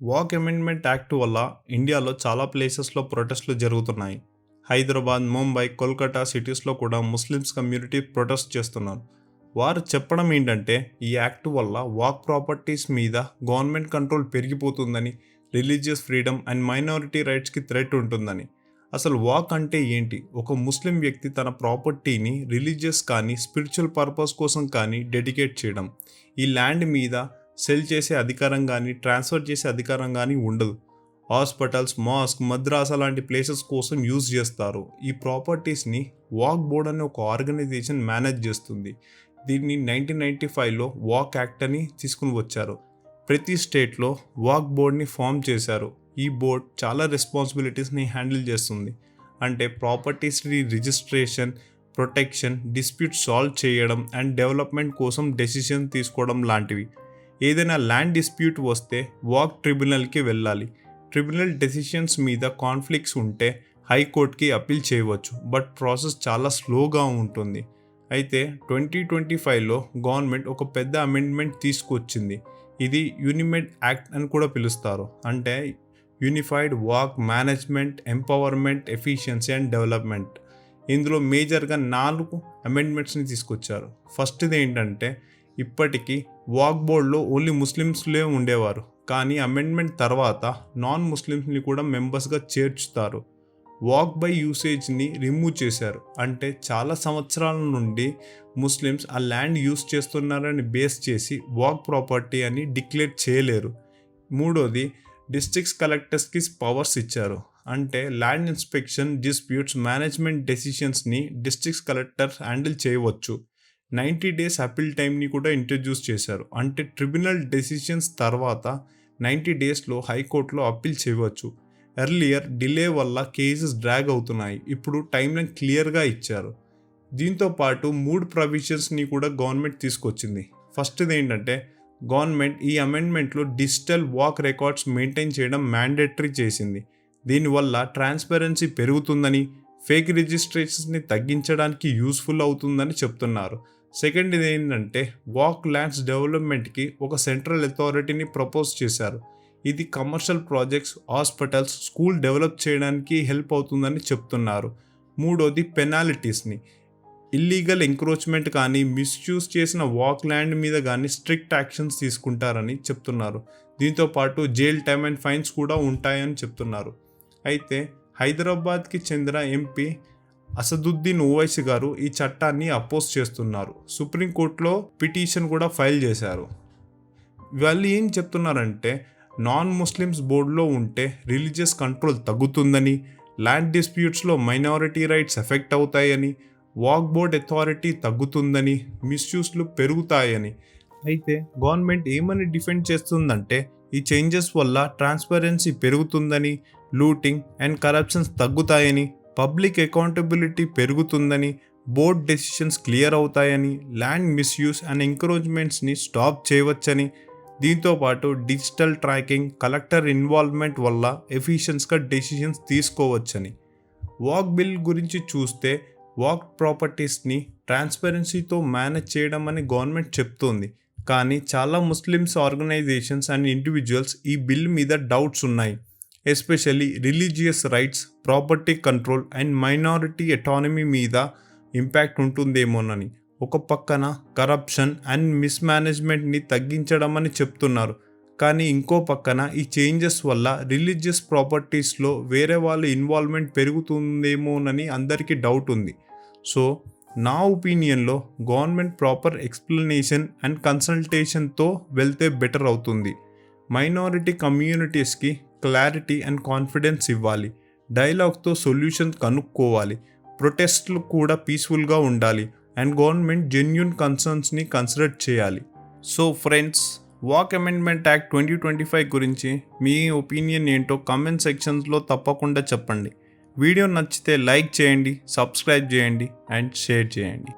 Walk amendment act వల్ల ఇండియాలో చాలా ప్లేసెస్లో ప్రొటెస్ట్లు జరుగుతున్నాయి. హైదరాబాద్, ముంబై, కోల్కతా సిటీస్లో కూడా ముస్లిమ్స్ కమ్యూనిటీ ప్రొటెస్ట్ చేస్తున్నారు. వారు చెప్పడం ఏంటంటే ఈ యాక్ట్ వల్ల వాక్ ప్రాపర్టీస్ మీద గవర్నమెంట్ కంట్రోల్ పెరిగిపోతుందని, రిలీజియస్ ఫ్రీడమ్ అండ్ మైనారిటీ రైట్స్కి థ్రెట్ ఉంటుందని. అసలు వాక్ అంటే ఏంటి? ఒక ముస్లిం వ్యక్తి తన ప్రాపర్టీని రిలీజియస్ కానీ స్పిరిచువల్ పర్పస్ కోసం కానీ డెడికేట్ చేయడం. ఈ ల్యాండ్ మీద సెల్ చేసే అధికారం కానీ ట్రాన్స్ఫర్ చేసే అధికారం కానీ ఉండదు. హాస్పిటల్స్, మాస్క్, మద్రాసా లాంటి ప్లేసెస్ కోసం యూజ్ చేస్తారు. ఈ ప్రాపర్టీస్ని వాక్ బోర్డ్ అనే ఒక ఆర్గనైజేషన్ మేనేజ్ చేస్తుంది. దీన్ని 1995లో వాక్ యాక్ట్ అని తీసుకుని వచ్చారు. ప్రతి స్టేట్లో వాక్ బోర్డ్ని ఫామ్ చేశారు. ఈ బోర్డ్ చాలా రెస్పాన్సిబిలిటీస్ని హ్యాండిల్ చేస్తుంది. అంటే ప్రాపర్టీస్ని రిజిస్ట్రేషన్, ప్రొటెక్షన్, డిస్ప్యూట్ సాల్వ్ చేయడం అండ్ డెవలప్మెంట్ కోసం డెసిషన్ తీసుకోవడం లాంటివి. ఏదైనా ల్యాండ్ డిస్ప్యూట్ వస్తే వాక్ ట్రిబ్యునల్కి వెళ్ళాలి. ట్రిబ్యునల్ డెసిషన్స్ మీద కాన్ఫ్లిక్ట్స్ ఉంటే హైకోర్టుకి అప్పీల్ చేయవచ్చు. బట్ ప్రాసెస్ చాలా స్లోగా ఉంటుంది. అయితే 2025లో గవర్నమెంట్ ఒక పెద్ద అమెండ్మెంట్ తీసుకొచ్చింది. ఇది యూనిమెడ్ యాక్ట్ అని కూడా పిలుస్తారు. అంటే unified walk management, empowerment, efficiency and development. ఇందులో మేజర్గా 4 అమెండ్మెంట్స్ని తీసుకొచ్చారు. ఫస్ట్ది ఏంటంటే, ఇప్పటికీ వాక్ బోర్డ్లో ఓన్లీ ముస్లిమ్స్లే ఉండేవారు. కానీ అమెండ్మెంట్ తర్వాత నాన్ ముస్లిమ్స్ని కూడా మెంబర్స్గా చేర్చుతారు. వాక్ బై యూసేజ్ని రిమూవ్ చేశారు. అంటే చాలా సంవత్సరాల నుండి ముస్లిమ్స్ ఆ ల్యాండ్ యూస్ చేస్తున్నారని బేస్ చేసి వాక్ ప్రాపర్టీ అని డిక్లేర్ చేయలేరు. మూడోది, డిస్ట్రిక్ట్స్ కలెక్టర్స్కి పవర్స్ ఇచ్చారు. అంటే ల్యాండ్ ఇన్స్పెక్షన్, డిస్ప్యూట్స్, మేనేజ్మెంట్ డెసిషన్స్ని డిస్ట్రిక్ట్స్ కలెక్టర్ హ్యాండిల్ చేయవచ్చు. 90 days అప్పీల్ టైంని కూడా ఇంట్రడ్యూస్ చేశారు. అంటే ట్రిబ్యునల్ డెసిషన్స్ తర్వాత 90 daysలో హైకోర్టులో అప్పీల్ చేయవచ్చు. ఎర్లియర్ డిలే వల్ల కేసెస్ డ్రాగ్ అవుతున్నాయి. ఇప్పుడు టైం లైన్ క్లియర్గా ఇచ్చారు. దీంతో పాటు 3 ప్రొవిజన్స్ని కూడా గవర్నమెంట్ తీసుకొచ్చింది. ఫస్ట్ది ఏంటంటే, గవర్నమెంట్ ఈ అమెండ్మెంట్లో డిజిటల్ వాక్ రికార్డ్స్ మెయింటైన్ చేయడం మ్యాండేటరీ చేసింది. దీనివల్ల ట్రాన్స్పరెన్సీ పెరుగుతుందని, ఫేక్ రిజిస్ట్రేషన్స్ని తగ్గించడానికి యూస్ఫుల్ అవుతుందని చెప్తున్నారు. సెకండ్ ఇది ఏంటంటే, వాక్ ల్యాండ్స్ డెవలప్మెంట్కి ఒక సెంట్రల్ అథారిటీని ప్రపోజ్ చేశారు. ఇది commercial projects, hospitals, school develop చేయడానికి హెల్ప్ అవుతుందని చెప్తున్నారు. మూడోది, పెనాల్టీస్ని, ఇల్లీగల్ ఎంక్రోచ్మెంట్ కానీ మిస్యూజ్ చేసిన వాక్ ల్యాండ్ మీద కానీ స్ట్రిక్ట్ యాక్షన్స్ తీసుకుంటారని చెప్తున్నారు. దీంతోపాటు జైల్ టైమ్ అండ్ ఫైన్స్ కూడా ఉంటాయని చెప్తున్నారు. అయితే హైదరాబాద్కి చెందిన ఎంపీ అసదుద్దీన్ ఓవైసీ గారు ఈ చట్టాన్ని అపోజ్ చేస్తున్నారు. సుప్రీంకోర్టులో పిటిషన్ కూడా ఫైల్ చేశారు. వాళ్ళు ఏం చెప్తున్నారంటే, నాన్ ముస్లిమ్స్ బోర్డులో ఉంటే రిలీజియస్ కంట్రోల్ తగ్గుతుందని, ల్యాండ్ డిస్ప్యూట్స్లో మైనారిటీ రైట్స్ ఎఫెక్ట్ అవుతాయని, వాక్ బోర్డ్ అథారిటీ తగ్గుతుందని, మిస్యూస్లు పెరుగుతాయని. అయితే గవర్నమెంట్ ఏమని డిఫెండ్ చేస్తుందంటే, ఈ చేంజెస్ వల్ల ట్రాన్స్పరెన్సీ పెరుగుతుందని, లూటింగ్ అండ్ కరప్షన్స్ తగ్గుతాయని, పబ్లిక్ అకౌంటబిలిటీ పెరుగుతుందని, బోర్డ్ డెసిషన్స్ క్లియర్ అవుతాయని, ల్యాండ్ మిస్యూస్ అండ్ ఎంకరేజ్మెంట్స్ని స్టాప్ చేయవచ్చని, దీంతోపాటు డిజిటల్ ట్రాకింగ్, కలెక్టర్ ఇన్వాల్వ్మెంట్ వల్ల ఎఫిషియన్స్గా డెసిషన్స్ తీసుకోవచ్చని. వాక్ బిల్ గురించి చూస్తే, వాక్ ప్రాపర్టీస్ని ట్రాన్స్పరెన్సీతో మేనేజ్ చేయడం అని గవర్నమెంట్ చెప్తోంది. కానీ చాలా ముస్లిమ్స్ ఆర్గనైజేషన్స్ అండ్ ఇండివిజువల్స్ ఈ బిల్ మీద డౌట్స్ ఉన్నాయి. Especially religious rights, property control and minority autonomy మీద ఇంపాక్ట్ ఉంటుందేమోనని. ఒక పక్కన కరప్షన్ అండ్ మిస్మేనేజ్మెంట్ని తగ్గించడం అని చెప్తున్నారు. కానీ ఇంకో పక్కన ఈ చేంజెస్ వల్ల రిలీజియస్ ప్రాపర్టీస్లో వేరే వాళ్ళ ఇన్వాల్వ్మెంట్ పెరుగుతుందేమోనని అందరికీ డౌట్ ఉంది. సో నా ఒపీనియన్లో గవర్నమెంట్ ప్రాపర్ ఎక్స్ప్లెనేషన్ అండ్ కన్సల్టేషన్తో వెళ్తే బెటర్ అవుతుంది. మైనారిటీ కమ్యూనిటీస్కి క్లారిటీ అండ్ కాన్ఫిడెన్స్ ఇవ్వాలి. డైలాగ్తో సొల్యూషన్ కనుక్కోవాలి. ప్రొటెస్ట్లు కూడా పీస్ఫుల్గా ఉండాలి. అండ్ గవర్నమెంట్ జెన్యూన్ కన్సర్న్స్ని కన్సిడర్ చేయాలి. So friends, walk amendment act 2025 గురించి మీ ఒపీనియన్ ఏంటో కామెంట్ సెక్షన్స్లో తప్పకుండా చెప్పండి. వీడియో నచ్చితే లైక్ చేయండి, సబ్స్క్రైబ్ చేయండి అండ్ షేర్ చేయండి.